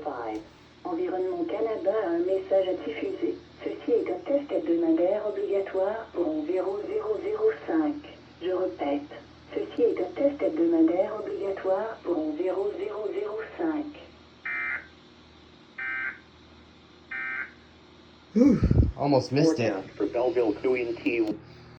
05. Environnement Canada a un message à diffuser. Ceci est un test hebdomadaire obligatoire pour environ 005. Je répète, ceci est un test hebdomadaire obligatoire pour environ 005. Almost missed it. Forecast for Belleville, Queen T.